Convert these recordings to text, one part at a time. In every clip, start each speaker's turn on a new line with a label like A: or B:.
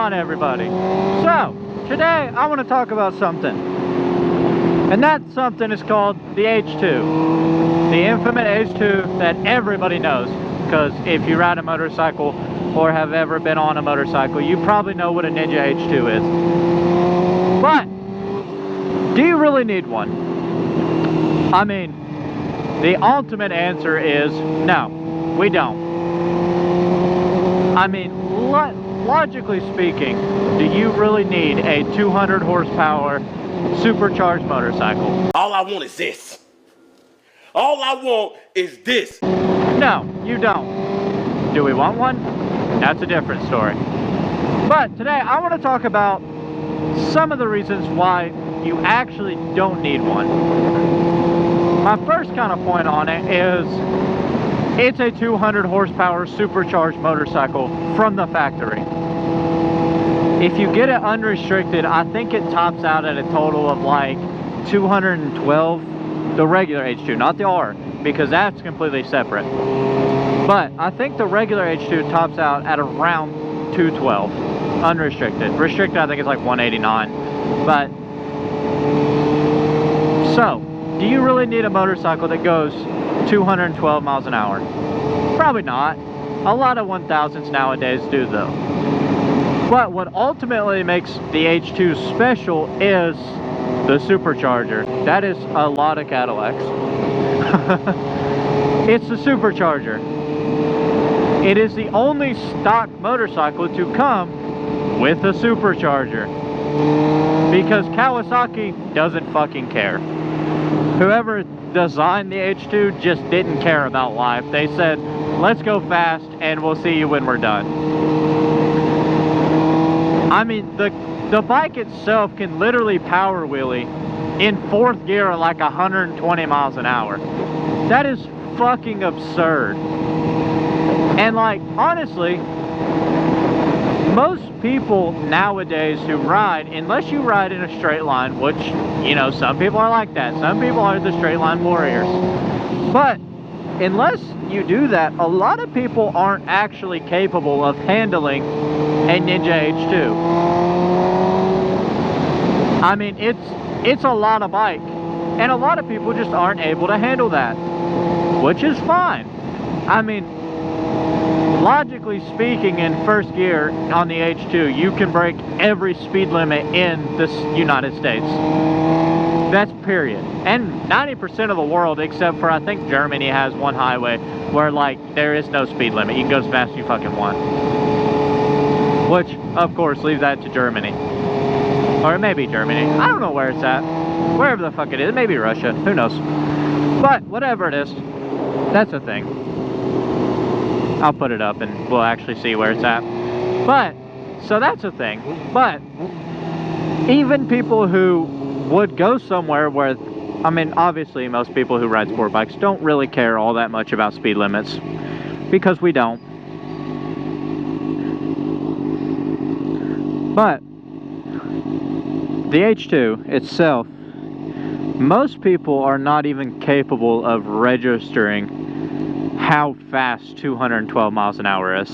A: on, everybody? So, today I want to talk about something. And that something is called the H2. The infamous H2 that everybody knows. Because if you ride a motorcycle or have ever been on a motorcycle, you probably know what a Ninja H2 is. But, do you really need one? I mean, the ultimate answer is no, we don't. I mean, logically speaking, do you really need a 200 horsepower supercharged motorcycle?
B: All I want is this. All I want is this.
A: No, you don't. Do we want one? That's a different story. But today I want to talk about some of the reasons why you actually don't need one. My first kind of point on it is it's a 200 horsepower supercharged motorcycle from the factory. If you get it unrestricted, I think it tops out at a total of like 212, the regular H2, not the R, because that's completely separate. But I think the regular H2 tops out at around 212, unrestricted. Restricted, I think it's like 189. But, so, do you really need a motorcycle that goes 212 miles an hour? Probably not. A lot of 1000s nowadays do though. But what ultimately makes the H2 special is the Supercharger. That is a lot of Cadillacs. It's the Supercharger. It is the only stock motorcycle to come with a Supercharger. Because Kawasaki doesn't fucking care. Whoever designed the H2 just didn't care about life. They said, let's go fast and we'll see you when we're done. I mean, the bike itself can literally power wheelie in 4th gear at like 120 miles an hour. That is fucking absurd. And like, honestly, most people nowadays who ride, unless you ride in a straight line, which, you know, some people are like that. Some people are the straight line warriors. But unless you do that, a lot of people aren't actually capable of handling a Ninja H2. I mean, it's a lot of bike. And a lot of people just aren't able to handle that. Which is fine. I mean, logically speaking, in 1st gear on the H2, you can break every speed limit in the United States. That's period. And 90% of the world, except for I think Germany has one highway where like there is no speed limit. You can go as fast as you fucking want. Which, of course, leave that to Germany. Or it may be Germany. I don't know where it's at. Wherever the fuck it is. It may be Russia. Who knows? But whatever it is, that's a thing. I'll put it up and we'll actually see where it's at. But, so that's a thing. But, even people who would go somewhere where, I mean, obviously most people who ride sport bikes don't really care all that much about speed limits. Because we don't. But, the H2 itself, most people are not even capable of registering how fast 212 miles an hour is.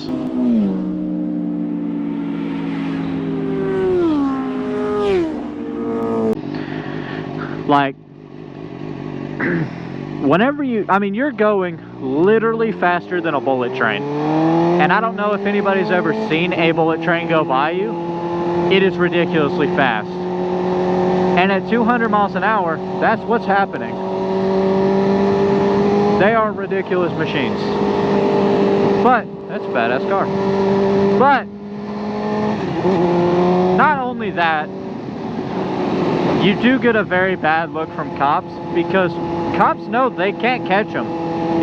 A: Like, whenever I mean, you're going literally faster than a bullet train. And I don't know if anybody's ever seen a bullet train go by you. It is ridiculously fast. And at 200 miles an hour, that's what's happening. They are ridiculous machines. But, that's a badass car. But, not only that, you do get a very bad look from cops, because cops know they can't catch them.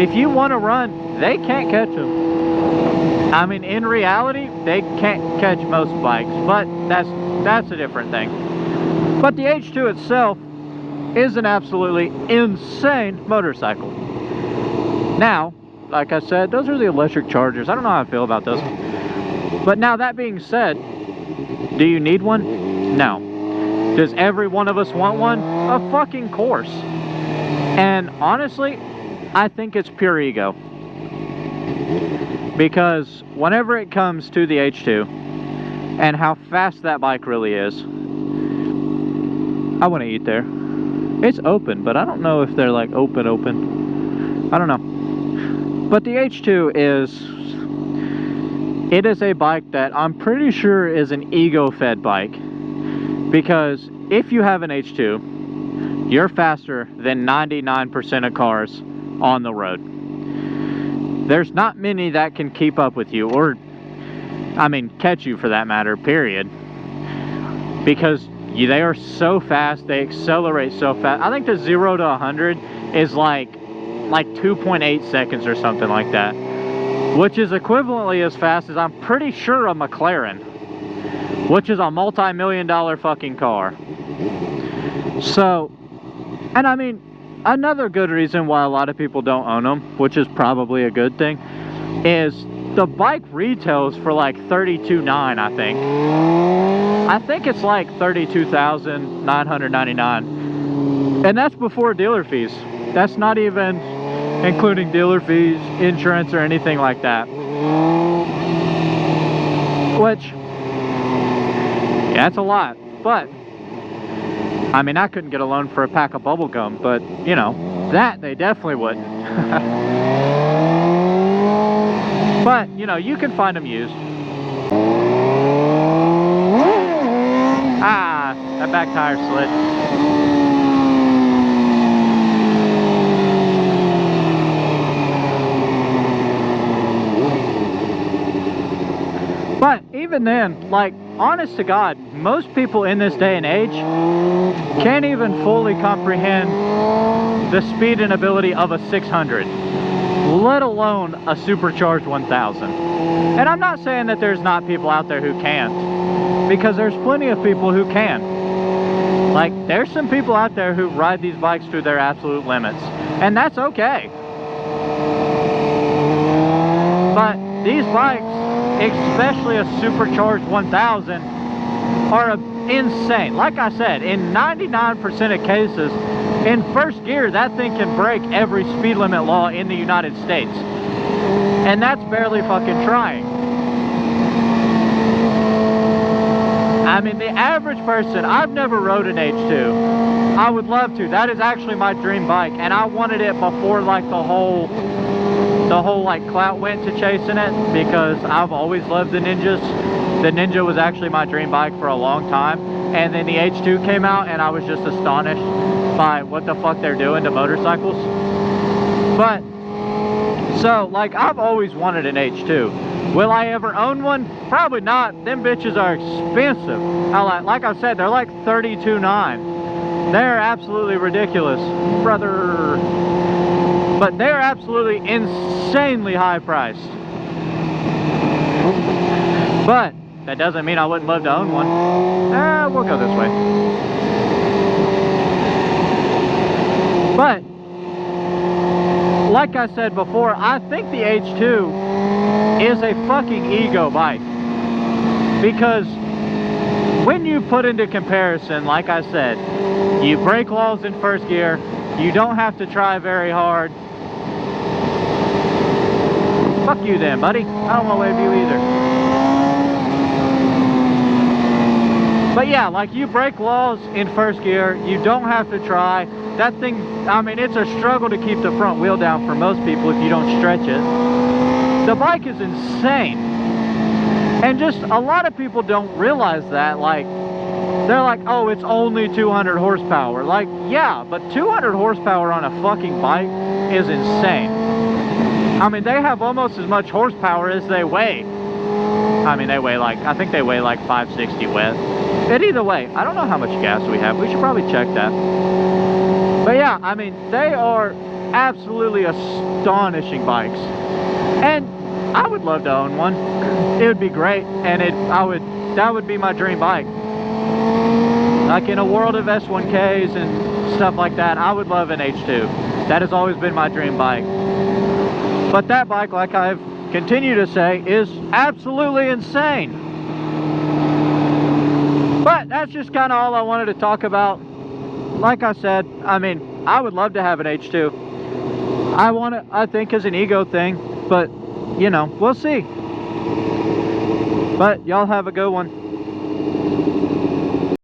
A: If you want to run, they can't catch them. I mean, in reality, they can't catch most bikes, but that's a different thing. But the H2 itself is an absolutely insane motorcycle. Now, like I said, those are the electric chargers. I don't know how I feel about those. But now, that being said, do you need one? No. Does every one of us want one? Of fucking course. And honestly, I think it's pure ego. Because whenever it comes to the H2, and how fast that bike really is. I want to eat there. It's open, but I don't know if they're like open. I don't know. But the H2 it is a bike that I'm pretty sure is an ego-fed bike. Because if you have an H2, you're faster than 99% of cars on the road. There's not many that can keep up with you, or, I mean, catch you for that matter, period. Because they are so fast, they accelerate so fast. I think the 0 to 100 is like 2.8 seconds or something like that, which is equivalently as fast as, I'm pretty sure, a McLaren, which is a multi-million-dollar fucking car. So, and I mean, another good reason why a lot of people don't own them, which is probably a good thing, is the bike retails for like $32,900, I think. I think it's like $32,999, and that's before dealer fees. That's not even including dealer fees, insurance, or anything like that. Which, yeah, that's a lot. But I mean, I couldn't get a loan for a pack of bubble gum, but you know, that they definitely wouldn't. But you know, you can find them used. Ah, that back tire slid. But even then, like, honest to God, most people in this day and age can't even fully comprehend the speed and ability of a 600, let alone a supercharged 1000. And I'm not saying that there's not people out there who can't, because there's plenty of people who can. Like, there's some people out there who ride these bikes to their absolute limits, and that's okay. But these bikes, especially a supercharged 1000, are insane. Like I said, in 99% of cases, in first gear, that thing can break every speed limit law in the United States. And that's barely fucking trying. I mean, the average person, I've never rode an H2. I would love to. That is actually my dream bike, and I wanted it before like the whole like clout went to chasing it, because I've always loved the Ninjas. The Ninja was actually my dream bike for a long time, and then the H2 came out and I was just astonished by what the fuck they're doing to motorcycles. But so like, I've always wanted an H2. Will I ever own one? Probably not. Them bitches are expensive. Like I said, they're like $32,900. They're absolutely ridiculous, brother. But they're absolutely insanely high priced. But that doesn't mean I wouldn't love to own one. We'll go this way. But like I said before, I think the H2 is a fucking ego bike. Because when you put into comparison, like I said, you break laws in first gear, you don't have to try very hard. Fuck you then, buddy. I don't want to wave you either. But yeah, like, you break laws in first gear, you don't have to try. That thing, I mean, it's a struggle to keep the front wheel down for most people if you don't stretch it. The bike is insane. And just a lot of people don't realize that. Like, they're like, oh, it's only 200 horsepower. Like, yeah, but 200 horsepower on a fucking bike is insane. I mean, they have almost as much horsepower as they weigh. I mean, they weigh like, I think they weigh like 560 wet. But either way, I don't know how much gas we have. We should probably check that. But yeah, I mean, they are absolutely astonishing bikes. And I would love to own one. It would be great, and that would be my dream bike. Like, in a world of S1Ks and stuff like that, I would love an H2. That has always been my dream bike. But that bike, like I've continued to say, is absolutely insane. But that's just kind of all I wanted to talk about. Like I said, I mean, I would love to have an H2. I think, as an ego thing, but you know, we'll see. But y'all have a good one.